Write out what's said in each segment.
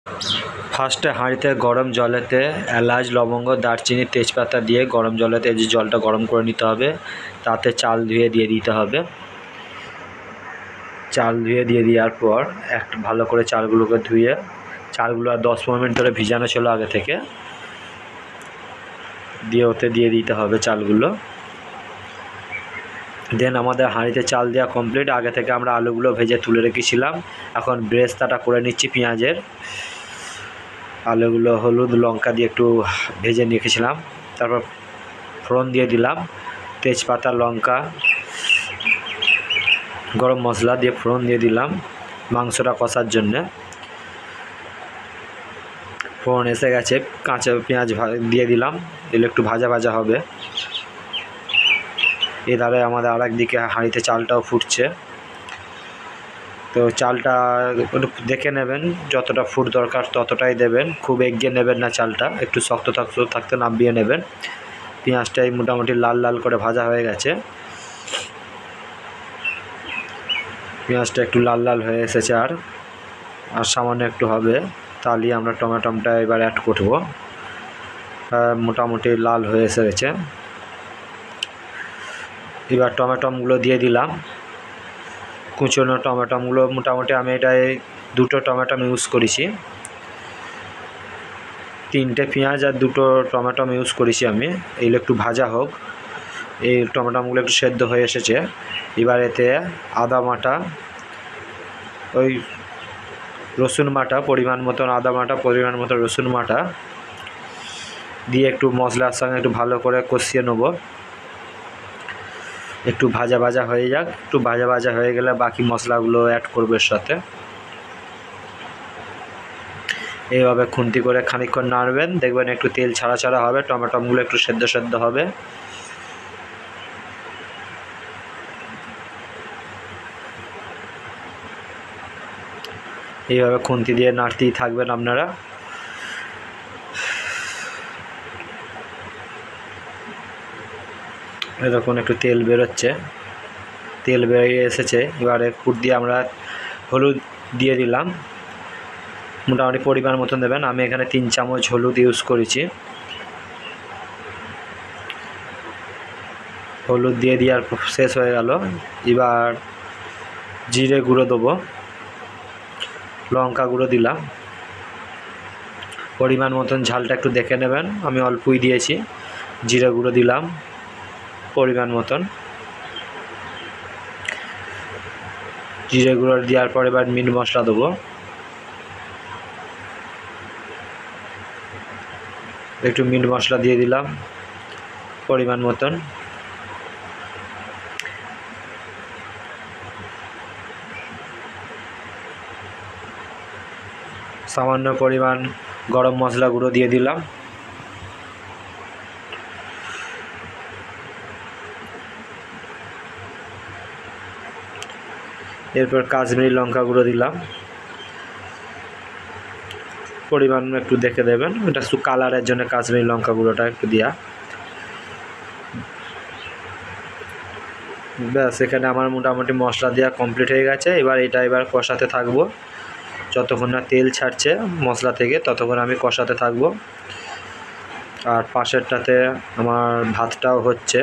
ফার্স্টে হাঁড়িতে গরম জলেতে এলাচ, লবঙ্গ, দারচিনি, তেজপাতা দিয়ে গরম জলেতে যে জলটা গরম করে নিতে হবে, তাতে চাল ধুয়ে দিয়ে দিতে হবে। চাল ধুয়ে দিয়ে দেওয়ার পর একটা ভালো করে চালগুলোকে ধুয়ে চালগুলো 10-15 মিনিট ধরে ভিজানো ছিল আগে থেকে, দিয়ে ওতে দিয়ে দিতে হবে চালগুলো। দেন আমাদের হাঁড়িতে চাল দেওয়া কমপ্লিট। আগে থেকে আমরা আলুগুলো ভেজে তুলে রেখেছিলাম। এখন ব্রেস্তাটা করে নিচ্ছি পেঁয়াজের। আলুগুলো হলুদ লঙ্কা দিয়ে একটু ভেজে রেখেছিলাম, তারপর ফোড়ন দিয়ে দিলাম, তেজপাতা, লঙ্কা, গরম মশলা দিয়ে ফোড়ন দিয়ে দিলাম মাংসটা কষার জন্যে। ফোড়ন এসে গেছে, কাঁচা পেঁয়াজ দিয়ে দিলাম, এগুলো একটু ভাজা ভাজা হবে। এধারে আমাদের আর একদিকে হাঁড়িতে চালটাও ফুটছে। তো চালটা একটু দেখে নেবেন, যতটা ফুট দরকার ততটাই দেবেন, খুব এগিয়ে নেবেন না, চালটা একটু শক্ত থাকতে নামিয়ে নেবেন। পেঁয়াজটাই মোটামুটি লাল লাল করে ভাজা হয়ে গেছে, পেঁয়াজটা একটু লাল লাল হয়ে এসেছে, আর সামান্য একটু হবে, তাহলেই আমরা টমেটোটা এবার অ্যাড করব। মোটামুটি লাল হয়ে এসেছে। এবার টমেটোগুলো দিয়ে দিলাম, কুচনো টমেটোগুলো। মোটামুটি আমি এটায় 2টো টমেটো ইউজ করেছি, 3টে পেঁয়াজ আর 2টো টমেটো ইউজ করেছি আমি। এগুলো একটু ভাজা হোক, এই টমেটোগুলো একটু সেদ্ধ হয়ে এসেছে। এবার এতে আদা বাটা, ওই রসুন বাটা পরিমাণ মতন, আদা বাটা পরিমাণ মতো, রসুন বাটা দিয়ে একটু মশলার সঙ্গে একটু ভালো করে কষিয়ে নেব। একটু ভাজা ভাজা হয়ে যাক, একটু ভাজা ভাজা হয়ে গেলে বাকি মশলাগুলো অ্যাড করবো এর সাথে। এইভাবে খুন্তি করে খানিকক্ষণ নাড়বেন, দেখবেন একটু তেল ছাড়া ছাড়া হবে, টমেটোগুলো একটু সেদ্ধ সেদ্ধ হবে। এইভাবে খুন্তি দিয়ে নাড়তেই থাকবেন আপনারা। এরকম একটু তেল বেরোচ্ছে, তেল বেরিয়ে এসেছে। এবারে খুঁট দিয়ে আমরা হলুদ দিয়ে দিলাম, মোটামুটি পরিমাণ মতন দেবেন। আমি এখানে 3 চামচ হলুদ ইউজ করেছি। হলুদ দিয়ে দেওয়ার শেষ হয়ে গেল। এবার জিরে গুঁড়ো দেবো, লঙ্কা গুঁড়ো দিলাম, পরিমাণ মতন ঝালটা একটু দেখে নেবেন, আমি অল্পই দিয়েছি। জিরে গুঁড়ো দিলাম পরিমাণ মতন। জিরে গুঁড়ো দেওয়ার পর এবার মিট মশলা দেবো, একটু মিট মশলা দিয়ে দিলাম পরিমাণ মতন। সামান্য পরিমাণ গরম মশলা গুঁড়ো দিয়ে দিলাম। এরপর কাশ্মীরি লঙ্কা গুঁড়ো দিলাম, পরিমাণ একটু দেখে দেবেন, এটা একটু কালারের জন্য কাশ্মীরি লঙ্কা গুঁড়োটা একটু দেওয়া। ব্যাস, এখানে আমার মোটামুটি মশলা দেওয়া কমপ্লিট হয়ে গেছে। এবার কষাতে থাকবো, যতক্ষণ না তেল ছাড়ছে মশলা থেকে ততক্ষণ আমি কষাতে থাকবো। আর পাশেরটাতে আমার ভাতটাও হচ্ছে,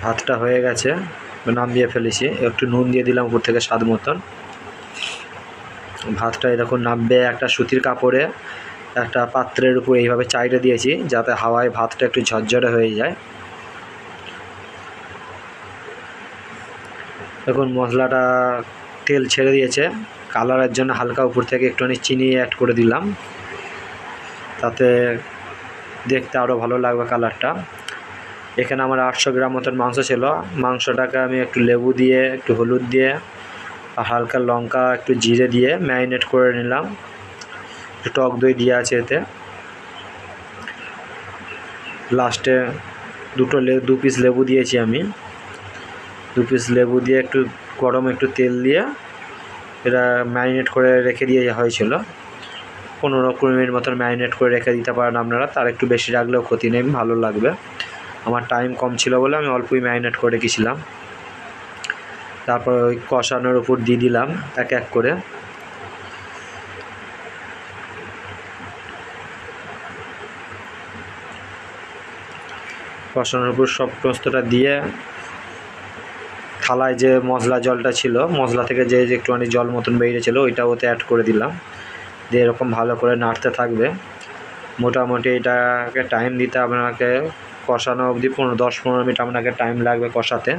ভাতটা হয়ে গেছে, নামিয়ে ফেলেছি। একটু নুন দিয়ে দিলাম উপর থেকে স্বাদ মতন। ভাতটা এরকম নামবে একটা সুতির কাপড়ে, একটা পাত্রের উপর এইভাবে চাইড়ে দিয়েছি, যাতে হাওয়ায় ভাতটা একটু ঝরঝরে হয়ে যায়। এখন মশলাটা তেল ছেড়ে দিয়েছে, কালারের জন্য হালকা উপর থেকে একটুখানি চিনি অ্যাড করে দিলাম, তাতে দেখতে আরও ভালো লাগবে কালারটা। এখানে আমার 800 গ্রাম মতন মাংস ছিল। মাংসটাকে আমি একটু লেবু দিয়ে, একটু হলুদ দিয়ে, আর হালকা লঙ্কা, একটু জিরে দিয়ে ম্যারিনেট করে নিলাম। একটু টক দই দিয়ে আছে এতে। লাস্টে 2 পিস লেবু দিয়েছি আমি। 2 পিস লেবু দিয়ে একটু গরম একটু তেল দিয়ে এটা ম্যারিনেট করে রেখে দিয়ে হয়েছিল। 15-20 মিনিট মতন ম্যারিনেট করে রেখে দিতে পারেন আপনারা, তার একটু বেশি রাখলেও ক্ষতি নেই, ভালো লাগবে। আমার টাইম কম ছিল বলে আমি অল্পই ম্যারিনেট করে রেখেছিলাম। তারপর ওই কষানোর উপর দিয়ে দিলাম এক এক করে। কষানোর উপর সমস্তটা দিয়ে থালায় যে মশলা জলটা ছিল, মশলা থেকে যে একটুখানি জল মতন বেরিয়েছিল ওইটা ওতে অ্যাড করে দিলাম, দিয়ে এরকম ভালো করে নাড়তে থাকবে। মোটামুটি এটাকে টাইম দিতে আপনাকে কষানো অবধি 10-15 মিনিট আপনাকে টাইম লাগবে কষাতে।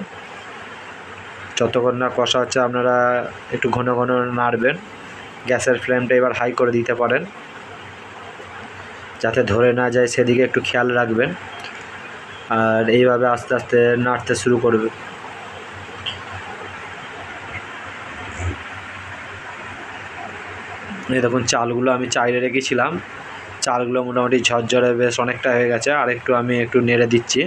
যতক্ষণ না কষা হচ্ছে আপনারা একটু ঘন ঘন নাড়বেন। গ্যাসের ফ্লেমটা এবার হাই করে দিতে পারেন, যাতে ধরে না যায় সেদিকে একটু খেয়াল রাখবেন। আর এইভাবে আস্তে আস্তে নাড়তে শুরু করবে। এই দেখুন চালগুলো আমি চাইলে রেখেছিলাম, চালগুলো মোটামুটি ঝরঝরে বেশ অনেকটা হয়ে গেছে। আরেকটু আমি একটু নেড়ে দিচ্ছি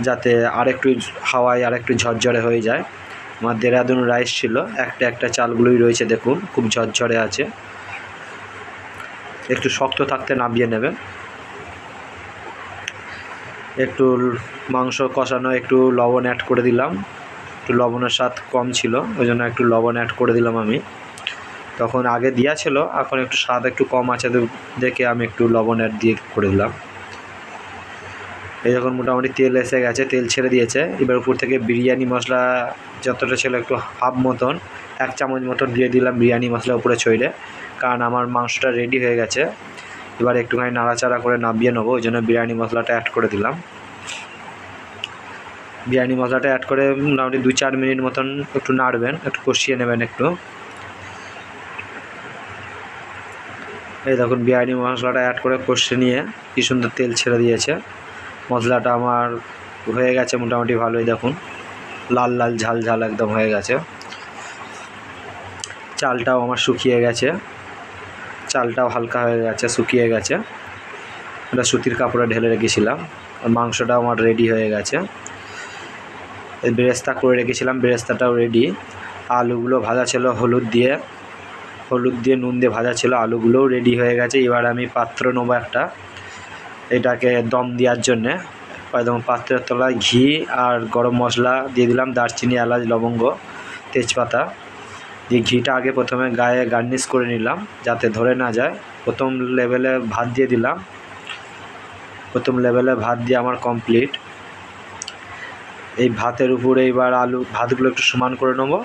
যাতে আরেকটু হাওয়ায় আরেকটু ঝরঝরে হয়ে যায়। আমার দেরাদুন রাইস ছিল, একটা চালগুলোই রয়েছে দেখুন খুব ঝরঝরে আছে। একটু শক্ত থাকতে নামিয়ে নেবেন। একটু মাংস কষানো, একটু লবণ অ্যাড করে দিলাম, একটু লবণের স্বাদ কম ছিল ওই জন্য একটু লবণ অ্যাড করে দিলাম আমি। তখন আগে দেওয়া ছিল, এখন একটু স্বাদ একটু কম আছে দেখে আমি একটু লবণ অ্যাড দিয়ে করে দিলাম। এই যখন মোটামুটি তেল এসে গেছে, তেল ছেড়ে দিয়েছে, এবার উপর থেকে বিরিয়ানি মশলা যতটা ছিল একটু হাফ মতন 1 চামচ মতন দিয়ে দিলাম বিরিয়ানি মশলা উপরে ছড়িয়ে, কারণ আমার মাংসটা রেডি হয়ে গেছে। এবার একটুখানি নাড়াচাড়া করে নামিয়ে নেবো, ওই জন্য বিরিয়ানি মশলাটা অ্যাড করে দিলাম। বিরিয়ানি মশলাটা অ্যাড করে মোটামুটি 2-4 মিনিট মতন একটু নাড়বেন, একটু কষিয়ে নেবেন একটু। এই দেখুন বিরিয়ানি মশলাটা অ্যাড করে কষিয়ে নিয়ে কি সুন্দর তেল ছেড়ে দিয়েছে। মশলাটা আমার হয়ে গেছে মোটামুটি ভালোই, দেখুন লাল লাল ঝাল ঝাল একদম হয়ে গেছে। চালটাও আমার শুকিয়ে গেছে, চালটাও হালকা হয়ে গেছে, শুকিয়ে গেছে। এটা সুতির কাপড়ে ঢেলে রেখেছিলাম। মাংসটাও আমার রেডি হয়ে গেছে। বেরেস্তা করে রেখেছিলাম, বেরেস্তাটাও রেডি। আলুগুলো ভাজা ছিল হলুদ দিয়ে নুন দিয়ে ভাজা ছিল, আলুগুলোও রেডি হয়ে গেছে। এবার আমি পাত্র নেবো একটা, এটাকে দম দেওয়ার জন্যে। একদম পাত্রের তলায় ঘি আর গরম মশলা দিয়ে দিলাম, দারচিনি, এলাচ, লবঙ্গ, তেজপাতা দিয়ে ঘিটা আগে প্রথমে গায়ে গার্নিশ করে নিলাম যাতে ধরে না যায়। প্রথম লেভেলে ভাত দিয়ে দিলাম, প্রথম লেভেলে ভাত দিয়ে আমার কমপ্লিট। এই ভাতের উপরে এবার ভাতগুলো একটু সমান করে নেবো।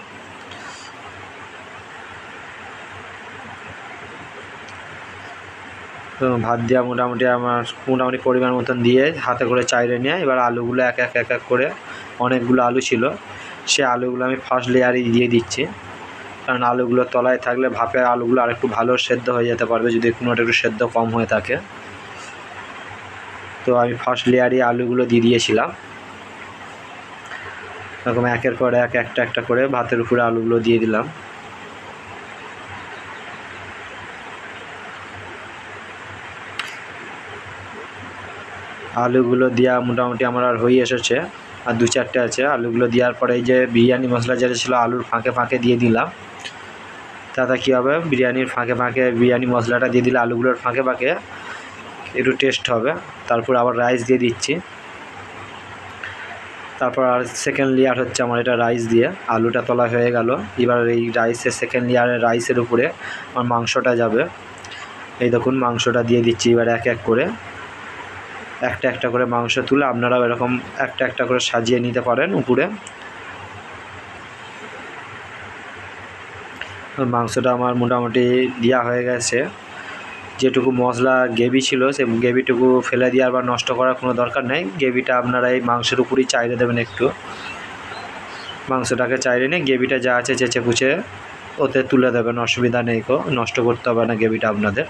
ভাত দেওয়া মোটামুটি পরিমাণ মতন দিয়ে হাতে করে চাইরে নিয়ে এবার আলুগুলো এক এক করে, অনেকগুলো আলু ছিল, সে আলুগুলো আমি ফার্স্ট লেয়ারই দিয়ে দিচ্ছি, কারণ আলুগুলো তলায় থাকলে ভাপে আলুগুলো আরেকটু ভালো সেদ্ধ হয়ে যেতে পারবে যদি কোনোটা একটু সেদ্ধ কম হয়ে থাকে। তো আমি ফার্স্ট লেয়ারই আলুগুলো দিয়ে দিয়েছিলাম। এরকম একের পর একটা করে ভাতের উপরে আলুগুলো দিয়ে দিলাম। আলুগুলো দেওয়া মোটামুটি আমার আর হয়ে এসেছে, আর 2-4টে আছে। আলুগুলো দেওয়ার পরে এই যে বিরিয়ানি মশলা যেটা ছিল আলুর ফাঁকে ফাঁকে দিয়ে দিলাম। তাতে কী হবে, বিরিয়ানির ফাঁকে ফাঁকে বিরিয়ানি মশলাটা দিয়ে দিলে আলুগুলোর ফাঁকে ফাঁকে একটু টেস্ট হবে। তারপর আবার রাইস দিয়ে দিচ্ছি। তারপর আর সেকেন্ড লেয়ার হচ্ছে আমার এটা রাইস দিয়ে, আলুটা তলা হয়ে গেল। এবার এই রাইসের সেকেন্ড লেয়ারের রাইসের উপরে আমার মাংসটা যাবে। এই দেখুন মাংসটা দিয়ে দিচ্ছি এবার এক এক করে, একটা করে মাংস তুলে আপনারাও এরকম একটা করে সাজিয়ে নিতে পারেন উপরে। মাংসটা আমার মোটামুটি দেওয়া হয়ে গেছে। যেটুকু মশলা গ্রেভি ছিল সেই গ্রেভিটুকু ফেলে দেওয়ার বা নষ্ট করার কোনো দরকার নেই। গ্রেভিটা আপনারা এই মাংসের উপরেই চাইরে দেবেন, একটু মাংসটাকে চাইরে নিয়ে গ্রেভিটা যা আছে চেঁচে কুচে ওতে তুলে দেবেন, অসুবিধা নেই, নষ্ট করতে হবে না গ্রেভিটা আপনাদের।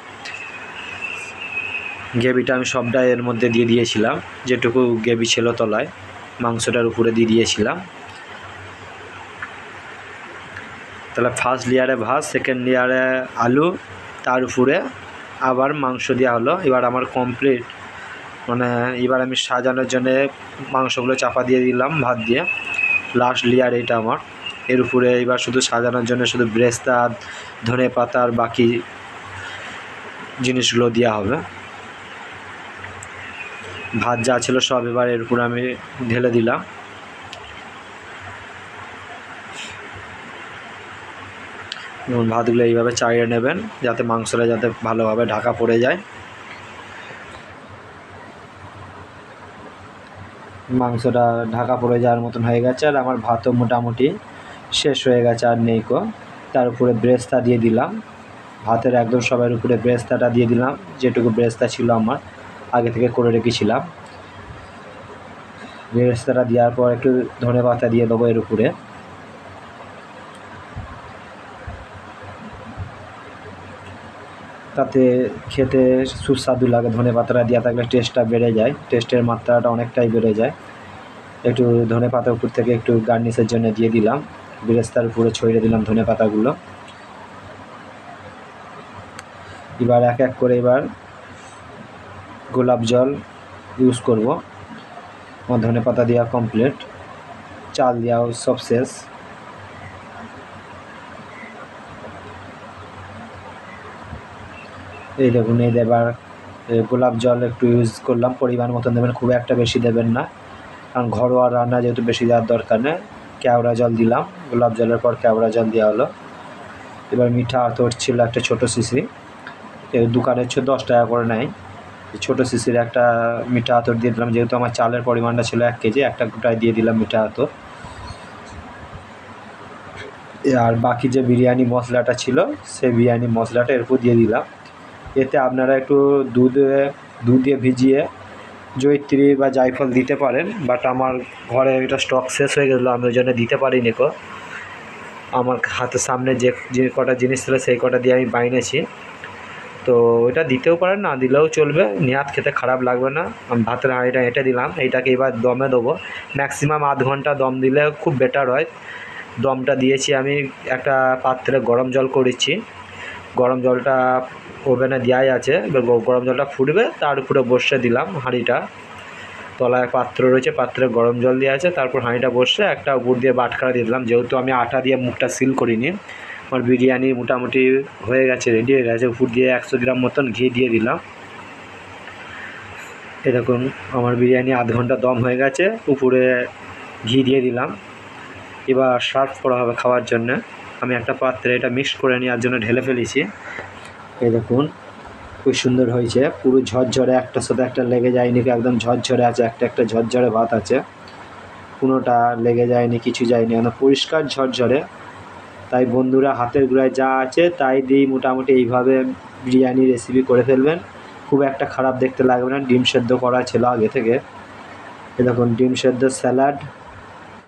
গ্রেভিটা আমি সবটাই এর মধ্যে দিয়ে দিয়েছিলাম, যেটুকু গ্রেভি ছিল তলায় মাংসটার উপরে দিয়ে দিয়েছিলাম। তাহলে ফার্স্ট লেয়ারে ভাত, সেকেন্ড লেয়ারে আলু, তার উপরে আবার মাংস দেওয়া হলো। এবার আমার কমপ্লিট, এবার আমি সাজানোর জন্যে মাংসগুলো চাপা দিয়ে দিলাম ভাত দিয়ে। লাস্ট লেয়ার এটা আমার। এর উপরে এবার শুধু সাজানোর জন্য শুধু বেরেস্তা, ধনে পাতা আর বাকি জিনিসগুলো দেওয়া হবে। ভাত যা ছিল সব এবার এর উপরে আমি ঢেলে দিলাম। এবং ভাতগুলো এইভাবে চাড়িয়ে নেবেন যাতে মাংসটা যাতে ভালোভাবে ঢাকা পড়ে যায়। মাংসটা ঢাকা পড়ে যাওয়ার মতন হয়ে গেছে আর আমার ভাতও মোটামুটি শেষ হয়ে গেছে, আর নেই কো। তার উপরে ব্রেস্তা দিয়ে দিলাম, ভাতের একদম সবার উপরে ব্রেস্তাটা দিয়ে দিলাম, যেটুকু ব্রেস্তা ছিল আমার আগে থেকে করে রেখেছিলাম। ব্রেস্তাটা দেওয়ার পর একটু ধনেপাতা দিয়ে দেবো এর উপরে। তাতে খেতে সুস্বাদু লাগে, ধনেপাতাটা দেওয়া থাকলে টেস্টটা বেড়ে যায়, টেস্টের মাত্রাটা অনেকটাই বেড়ে যায়। একটু ধনেপাতা উপর থেকে একটু গার্নিশের জন্য দিয়ে দিলাম, বেরেস্তার উপরে ছড়িয়ে দিলাম ধনেপাতাগুলো। এবার এক এক করে এবার গোলাপ জল ইউজ করব। আমার ধনেপাতা দেওয়া কমপ্লিট, চাল দেওয়াও সব শেষ। এই দেখুন, এই এবার গোলাপ জল একটু ইউজ করলাম, পরিমাণ মতন দেবেন, খুব একটা বেশি দেবেন না, কারণ ঘরোয়া রান্না যেহেতু বেশি দেওয়ার দরকার নেই। কেওড়া জল দিলাম, গোলাপ জলের পর কেওড়া জল দেওয়া হলো। এবার মিঠা আতর ছিল একটা ছোটো শিশি, দোকানে 10 টাকা করে নেয়, ছোটো শিশির একটা মিঠা আতর দিয়ে দিলাম, যেহেতু আমার চালের পরিমাণটা ছিল 1 কেজি, একটা গোটায় দিয়ে দিলাম মিঠা আতর। আর বাকি যে বিরিয়ানি মশলাটা ছিল সেই বিরিয়ানি মশলাটা এরপর দিয়ে দিলাম। এতে আপনারা একটু দুধে ভিজিয়ে জয়িত্রী বা জায়ফল দিতে পারেন, বাট আমার ঘরে এটা স্টক শেষ হয়ে গেছিলো, আমি ওই জন্য দিতে পারিনি কো। আমার হাতের সামনে যে কটা জিনিস ছিল সেই কটা দিয়ে আমি বানিয়েছি, তো ওইটা দিতেও পারেন, না দিলেও চলবে, নেহাত খেতে খারাপ লাগবে না। আমি ভাতের হাঁড়িটা এঁটে দিলাম, এইটাকে এবার দমে দেবো, ম্যাক্সিমাম আধ ঘন্টা দম দিলে খুব বেটার হয়। দমটা দিয়েছি আমি একটা পাত্রে গরম জল করেছি, গরম জলটা ওভেনে দেওয়াই আছে, এবার গরম জলটা ফুটবে তার উপরে বসে দিলাম হাঁড়িটা, তলায় পাত্র রয়েছে, পাত্রে গরম জল দেওয়া আছে, তারপর হাঁড়িটা বসে একটা উপর দিয়ে বাটখারা দিয়ে দিলাম, যেহেতু আমি আটা দিয়ে মুখটা সিল করিনি। আমার বিরিয়ানি মোটামুটি হয়ে গেছে, রেডি হয়ে গেছে। উপর দিয়ে 100 গ্রাম মতন ঘি দিয়ে দিলাম। এই দেখুন আমার বিরিয়ানি আধ ঘন্টা দম হয়ে গেছে, উপরে ঘি দিয়ে দিলাম। এবার সার্ভ করা হবে খাওয়ার জন্য। আমি একটা পাত্রে এটা মিক্স করে নেওয়ার জন্য ঢেলে ফেলেছি। এই দেখুন খুব সুন্দর হয়েছে, পুরো ঝরঝরে, একটার সাথে একটা লেগে যায়নি, একদম ঝরঝরে আছে, একটা ঝরঝরে ভাত আছে, কোনোটা লেগে যায়নি, কিছু যায়নি, একদম পরিষ্কার ঝরঝরে। তাই বন্ধুরা হাতের গুঁড়ায় যা আছে তাই দিয়েই মোটামুটি এইভাবে বিরিয়ানি রেসিপি করে ফেলবেন, খুব একটা খারাপ দেখতে লাগবে না। ডিম সেদ্ধ করা ছিল আগে থেকে, এ দেখুন ডিম সেদ্ধ স্যালাড